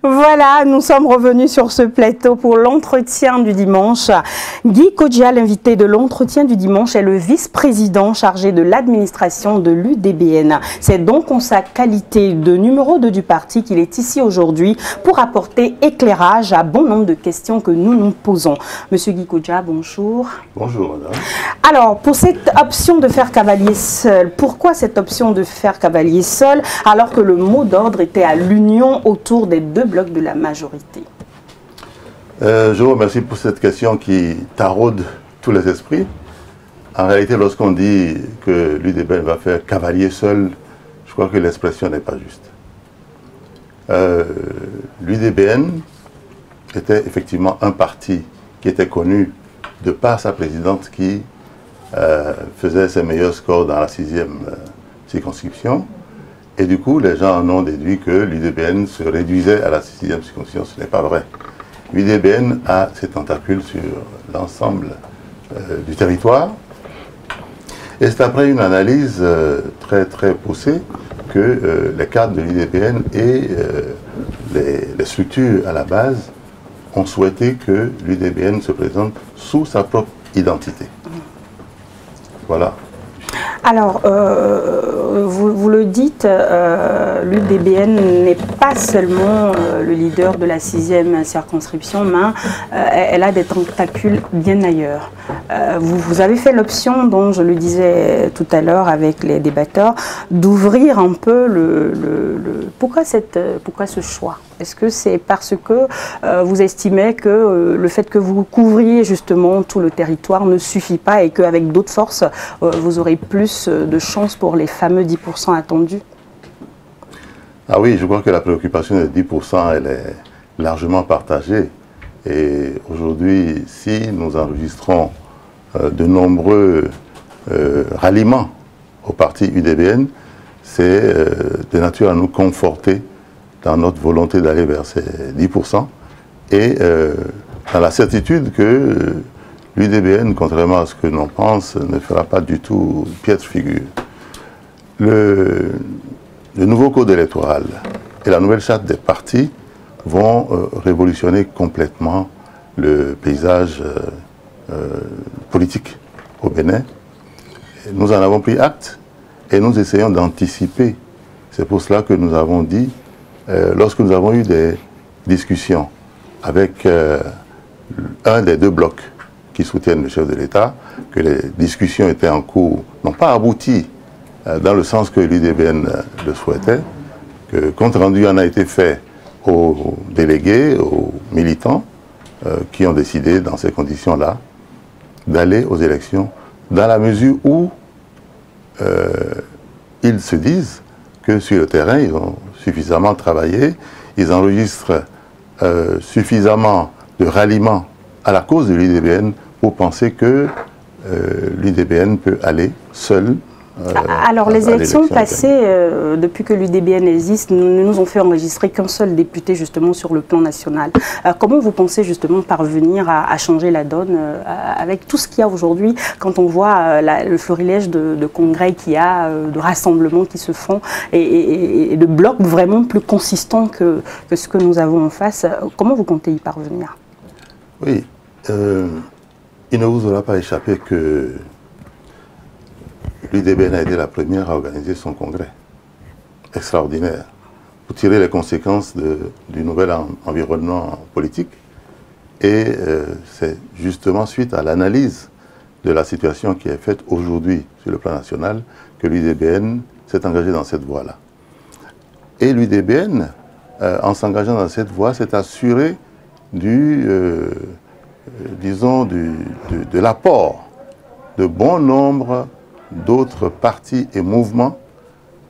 Voilà, nous sommes revenus sur ce plateau pour l'entretien du dimanche. Guy Kodja, l'invité de l'entretien du dimanche, est le vice-président chargé de l'administration de l'UDBN. C'est donc en sa qualité de numéro 2 du parti qu'il est ici aujourd'hui pour apporter éclairage à bon nombre de questions que nous nous posons. Monsieur Guy Kodja, bonjour. Bonjour, madame. Alors, pour cette option de faire cavalier seul, pourquoi cette option de faire cavalier seul alors que le mot d'ordre était à l'union autour des deux blocs de la majorité? Je vous remercie pour cette question qui taraude tous les esprits. En réalité, lorsqu'on dit que l'UDBN va faire cavalier seul, je crois que l'expression n'est pas juste. L'UDBN était effectivement un parti qui était connu de par sa présidente qui faisait ses meilleurs scores dans la 6e circonscription. Et du coup, les gens en ont déduit que l'UDBN se réduisait à la 6e circonscription. Ce n'est pas vrai. L'UDBN a ses tentacules sur l'ensemble du territoire. Et c'est après une analyse très poussée que les cadres de l'UDBN et les structures à la base ont souhaité que l'UDBN se présente sous sa propre identité. Voilà. Alors, vous le dites, l'UDBN n'est pas seulement le leader de la 6e circonscription, mais elle a des tentacules bien ailleurs. Vous avez fait l'option, dont je le disais tout à l'heure avec les débatteurs, d'ouvrir un peu pourquoi ce choix? Est-ce que c'est parce que vous estimez que le fait que vous couvriez justement tout le territoire ne suffit pas et qu'avec d'autres forces, vous aurez plus de chances pour les fameux 10% attendus? Ah oui, je crois que la préoccupation des 10%, elle est largement partagée. Et aujourd'hui, si nous enregistrons de nombreux ralliements au parti UDBN, c'est de nature à nous conforter dans notre volonté d'aller vers ces 10% et dans la certitude que l'UDBN, contrairement à ce que l'on pense, ne fera pas du tout piètre figure. Le nouveau code électoral et la nouvelle charte des partis vont révolutionner complètement le paysage politique au Bénin. Nous en avons pris acte et nous essayons d'anticiper. C'est pour cela que nous avons dit, lorsque nous avons eu des discussions avec un des deux blocs qui soutiennent le chef de l'État, que les discussions étaient en cours, n'ont pas abouti dans le sens que l'UDBN le souhaitait, que compte rendu en a été fait aux délégués, aux militants, qui ont décidé dans ces conditions-là d'aller aux élections, dans la mesure où ils se disent que sur le terrain, ils ont suffisamment travaillé, ils enregistrent suffisamment de ralliements à la cause de l'UDBN pour penser que l'UDBN peut aller seul. Alors les élections passées, depuis que l'UDBN existe, ne nous ont fait enregistrer qu'un seul député justement sur le plan national. Comment vous pensez justement parvenir à changer la donne avec tout ce qu'il y a aujourd'hui, quand on voit le florilège de congrès qu'il y a, de rassemblements qui se font et de blocs vraiment plus consistants que ce que nous avons en face? Comment vous comptez y parvenir? Oui, il ne vous aura pas échappé que l'UDBN a été la première à organiser son congrès extraordinaire pour tirer les conséquences du nouvel environnement politique. Et c'est justement suite à l'analyse de la situation qui est faite aujourd'hui sur le plan national que l'UDBN s'est engagé dans cette voie-là. Et l'UDBN, en s'engageant dans cette voie, s'est assuré disons, de l'apport de bon nombre d'autres partis et mouvements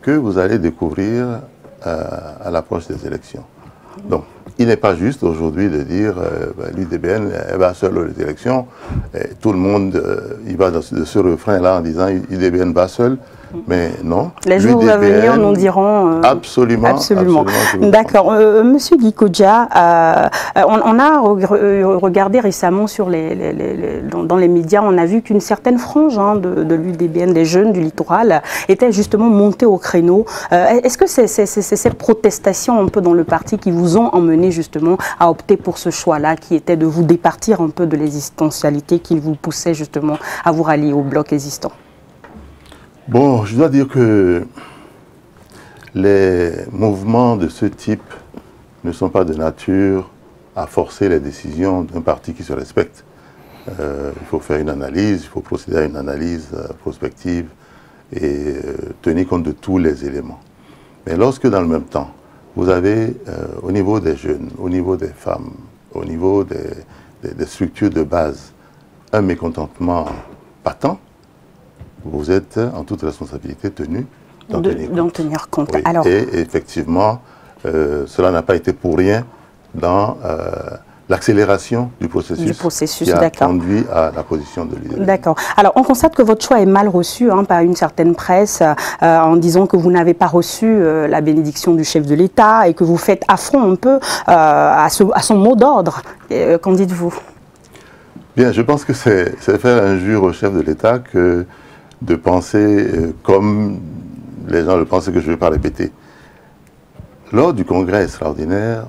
que vous allez découvrir à l'approche des élections. Donc, il n'est pas juste aujourd'hui de dire l'UDBN va seul aux élections. Et tout le monde il va de ce refrain-là en disant l'UDBN va seul. Mais non. Les jours à venir nous diront... absolument. Absolument. D'accord. Monsieur Guy Kodja, on a regardé récemment dans les médias, on a vu qu'une certaine frange de l'UDBN, des jeunes du littoral, était justement montée au créneau. Est-ce que c'est ces protestations un peu dans le parti qui vous ont emmené justement à opter pour ce choix-là, qui était de vous départir un peu de l'existentialité qui vous poussait justement à vous rallier au bloc existant? Bon, je dois dire que les mouvements de ce type ne sont pas de nature à forcer les décisions d'un parti qui se respecte. Il faut faire une analyse, il faut procéder à une analyse prospective et tenir compte de tous les éléments. Mais lorsque dans le même temps, vous avez au niveau des jeunes, au niveau des femmes, au niveau des structures de base, un mécontentement patent, vous êtes en toute responsabilité tenu d'en tenir compte. Oui. Alors... Et effectivement, cela n'a pas été pour rien dans l'accélération du processus qui a conduit à la position de l'UDBN. D'accord. Alors, on constate que votre choix est mal reçu par une certaine presse en disant que vous n'avez pas reçu la bénédiction du chef de l'État et que vous faites affront un peu à son mot d'ordre. Qu'en dites-vous? Bien, je pense que c'est faire injure au chef de l'État que de penser comme les gens le pensent, que je ne vais pas répéter. Lors du congrès extraordinaire,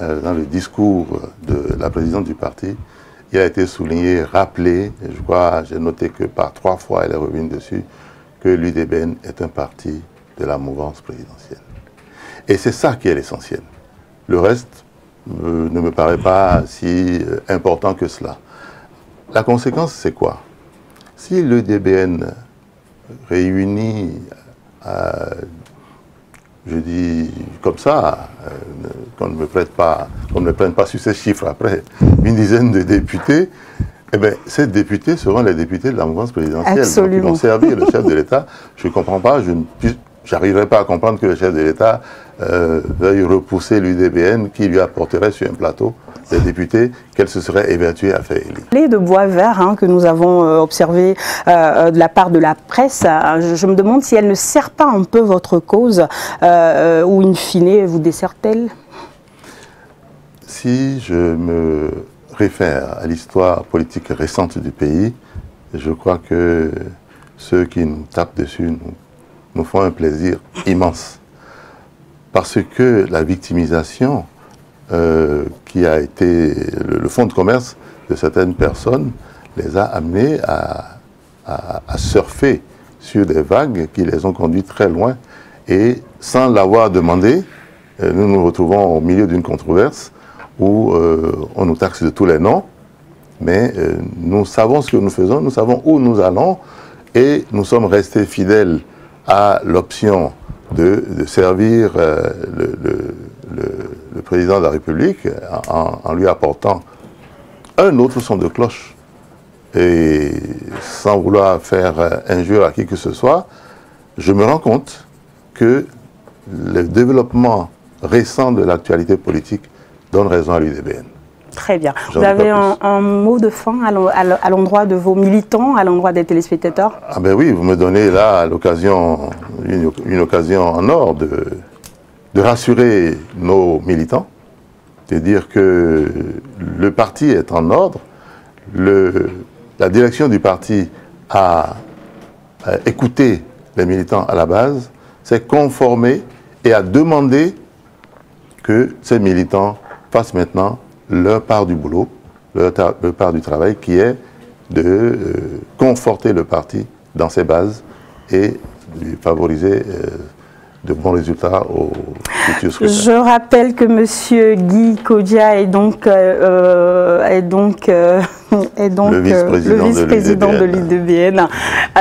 dans le discours de la présidente du parti, il a été souligné, rappelé, et je crois, j'ai noté que par 3 fois elle est revenue dessus, que l'UDBN est un parti de la mouvance présidentielle. Et c'est ça qui est l'essentiel. Le reste ne me paraît pas si important que cela. La conséquence, c'est quoi? Si l'UDBN réunit, je dis comme ça, qu'on ne me prenne pas sur ces chiffres après, une dizaine de députés, eh bien, ces députés seront les députés de la mouvance présidentielle. Absolument. Donc, ils vont servir le chef de l'État. Je ne comprends pas, je n'arriverai pas à comprendre que le chef de l'État veuille repousser l'UDBN qui lui apporterait sur un plateau des députés qu'elle se serait évertuée à faire élire. Les de bois vert que nous avons observé de la part de la presse, je me demande si elle ne sert pas un peu votre cause ou in fine vous dessert-elle? Si je me réfère à l'histoire politique récente du pays, je crois que ceux qui nous tapent dessus nous font un plaisir immense. Parce que la victimisation qui a été le fonds de commerce de certaines personnes les a amenés à surfer sur des vagues qui les ont conduits très loin. Et sans l'avoir demandé, nous nous retrouvons au milieu d'une controverse où on nous taxe de tous les noms, mais nous savons ce que nous faisons, nous savons où nous allons, et nous sommes restés fidèles à l'option de servir le président de la République en lui apportant un autre son de cloche. Et sans vouloir faire injure à qui que ce soit, je me rends compte que le développement récent de l'actualité politique donne raison à l'UDBN. Très bien. Vous avez un mot de fin à l'endroit de vos militants, à l'endroit des téléspectateurs? Ah ben oui, vous me donnez là l'occasion, une occasion en or de rassurer nos militants, de dire que le parti est en ordre, la direction du parti a écouté les militants à la base, s'est conformé et a demandé que ces militants fassent maintenant leur part du boulot, leur part du travail, qui est de conforter le parti dans ses bases et lui favoriser de bons résultats au futur scrutin. Je rappelle que M. Guy Kodja est donc le vice-président de l'UDBN,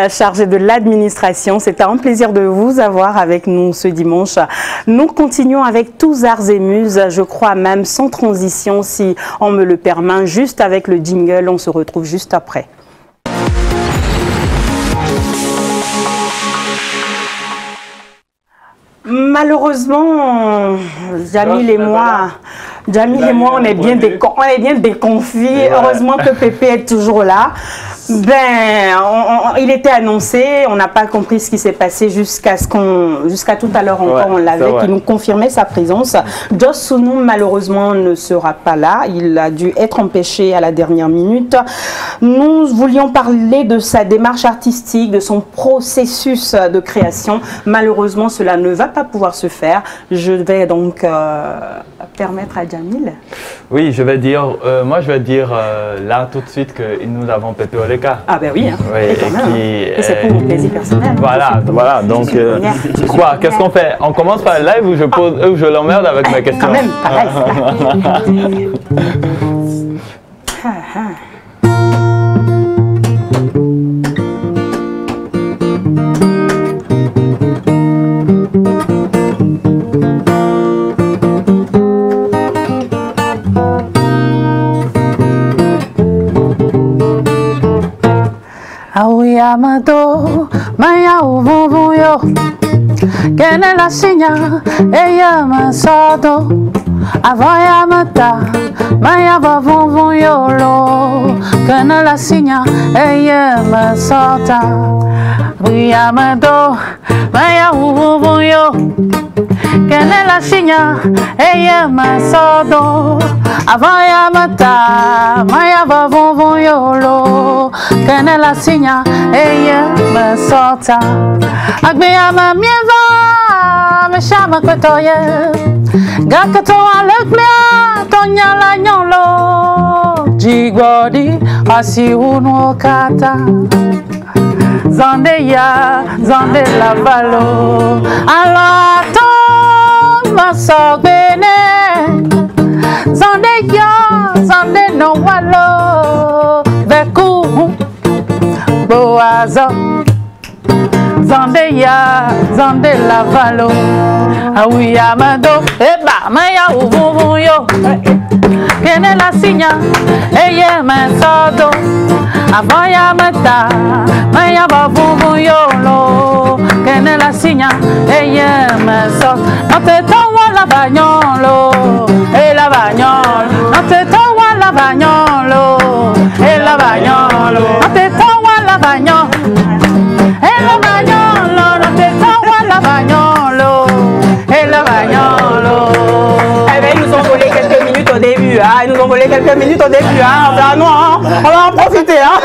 chargé de l'administration. C'était un plaisir de vous avoir avec nous ce dimanche. Nous continuons avec tous arts et muses, je crois même sans transition, si on me le permet, juste avec le jingle. On se retrouve juste après. Malheureusement, Jamil et moi, on est bien déconfits. Heureusement que Pépé est toujours là. Il était annoncé, on n'a pas compris ce qui s'est passé jusqu'à tout à l'heure encore, on l'avait, qui nous confirmait sa présence. Joss Sounoum, malheureusement, ne sera pas là. Il a dû être empêché à la dernière minute. Nous voulions parler de sa démarche artistique, de son processus de création. Malheureusement, cela ne va pas pouvoir se faire. Je vais donc permettre à Jamil. Oui, je vais dire, moi je vais dire là tout de suite que nous avons Pepe Oleka. Ah ben oui, hein. Oui, et quand même. Et c'est pour mon plaisir personnel. Voilà, donc quoi, qu'est-ce qu'on fait? On commence par le live ou je l'emmerde avec ma question? Quand même, pareil. Amado, maya uvuvu yo, kene la signa, eya masado, avaya mata, maya vavuvu yo lo, kene la signa, eya masata, maya amado, maya uvuvu yo, kene la signa, eya masado, avaya mata, maya vavuvu yo lo, kene la signa, eye me sota. Agbeya ma mieva, me chama kwetoye. Gakato alekmea, tonya la nyolo. Jigodi, asi uno kata. Zande ya, zande la valo. Alato, masogbene. Zande ya, zande no walo. Veku, boazo, zande ya, zande la valo. Awi amado, eba, maya uvuvu yo. Kene la signa, eye me sodo. Avoya mata, maya bavuvu yo lo. Kene la signa, eye me sodo. No te towa la bagnolo, e la bagnolo. No te towa la bagnolo, e la bagnolo. No te towa la bagnolo, e la bagnolo. No te towa la bagnolo, e la bagnolo. Eh bien, ils nous ont volé quelques minutes au début, hein. Ils nous ont volé quelques minutes au début, hein. Enfin, non, hein. On va en profiter, hein.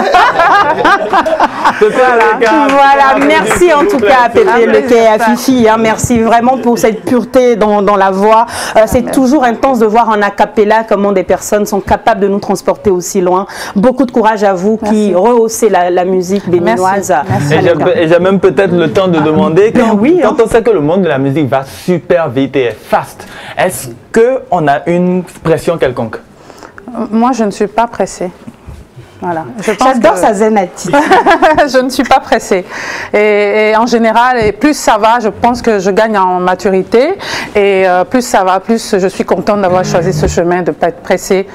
Voilà, merci en tout cas à Pepe Leke et à Fifi, hein. Merci vraiment pour cette pureté dans la voix. C'est toujours intense de voir en a cappella comment des personnes sont capables de nous transporter aussi loin. Beaucoup de courage à vous qui rehaussez la musique béninoise. Et j'ai même peut-être le temps de demander, quand on sait que le monde de la musique va super vite et fast, est-ce qu'on a une pression quelconque? Moi, je ne suis pas pressée. Voilà. J'adore sa zen attitude. Je ne suis pas pressée. Et en général, et plus ça va, je pense que je gagne en maturité. Et plus ça va, plus je suis contente d'avoir choisi ce chemin, de ne pas être pressée.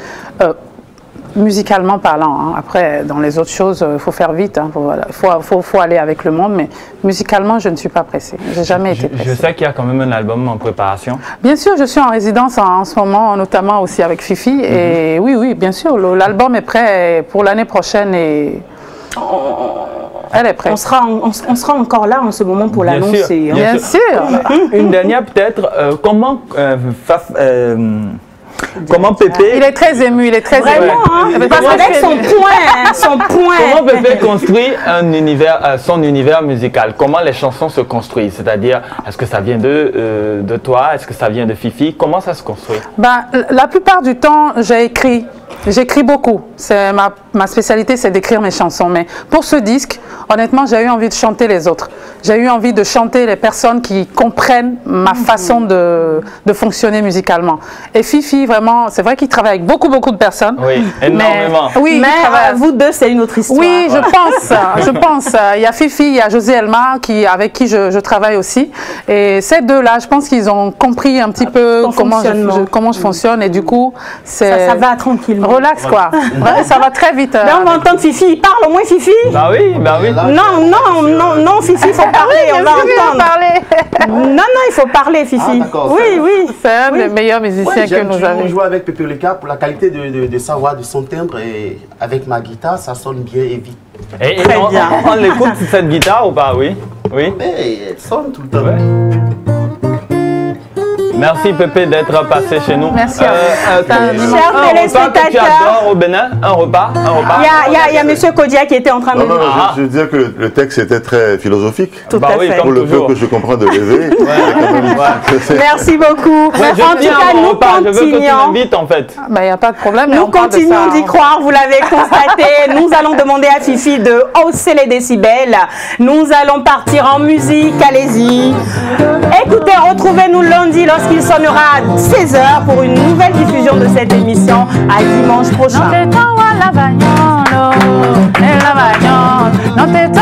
Musicalement parlant, hein. Après dans les autres choses il faut faire vite, hein. faut aller avec le monde, mais musicalement je ne suis pas pressée, j'ai jamais été pressée. Je sais qu'il y a quand même un album en préparation. Bien sûr, je suis en résidence en ce moment, notamment aussi avec Fifi, et oui, bien sûr, l'album est prêt pour l'année prochaine et elle est prête. On sera encore là en ce moment pour l'annoncer. Bien sûr. Une dernière peut-être, comment Pepe... Il est très ému, il est très ému. Hein, parce qu'avec son point. Comment Pepe construit son univers musical? Comment les chansons se construisent? C'est-à-dire, est-ce que ça vient de toi? Est-ce que ça vient de Fifi? Comment ça se construit? La plupart du temps, j'écris beaucoup. Ma spécialité, c'est d'écrire mes chansons. Mais pour ce disque, honnêtement, j'ai eu envie de chanter les autres. J'ai eu envie de chanter les personnes qui comprennent ma façon de fonctionner musicalement. Et Fifi, vraiment, c'est vrai qu'il travaille avec beaucoup de personnes. Oui, énormément. Mais vous deux, c'est une autre histoire. Oui, je pense. Il y a Fifi, il y a José Elma, avec qui je travaille aussi. Et ces deux-là, je pense qu'ils ont compris un petit peu comment je fonctionne. Et du coup, ça va tranquillement. relax quoi. Ouais, ça va très vite. Là, on va entendre Fifi. Parle au moins, Fifi. Bah oui, bah oui. Non, Fifi, il faut parler. On va entendre. Parler. Non, il faut parler, Fifi. Oui. C'est un des meilleurs musiciens que nous avons. J'ai joué avec Pepe Leka pour la qualité de sa voix, de son timbre, et avec ma guitare, ça sonne bien et vite. Et Très bien. on l'écoute cette guitare ou pas? Oui. Oui. Mais elle sonne tout le temps. Ouais. Merci Pépé d'être passé chez nous. Merci à vous. Chers téléspectateurs, tu adores au Bénin, un repas. il y a M. Kodia qui était en train de... Non, je veux dire que le texte était très philosophique. Tout à fait. Pour le peu que je comprends de lever. Merci beaucoup. Ouais, En tout cas, nous je veux que tu continuons. m'invites en fait. Il n'y a pas de problème. Nous continuons d'y croire, vous l'avez constaté. Nous allons demander à Fifi de hausser les décibels. Nous allons partir en musique, allez-y. Écoutez, retrouvez-nous lundi lorsqu'il sonnera 16h pour une nouvelle diffusion de cette émission. À dimanche prochain. Non te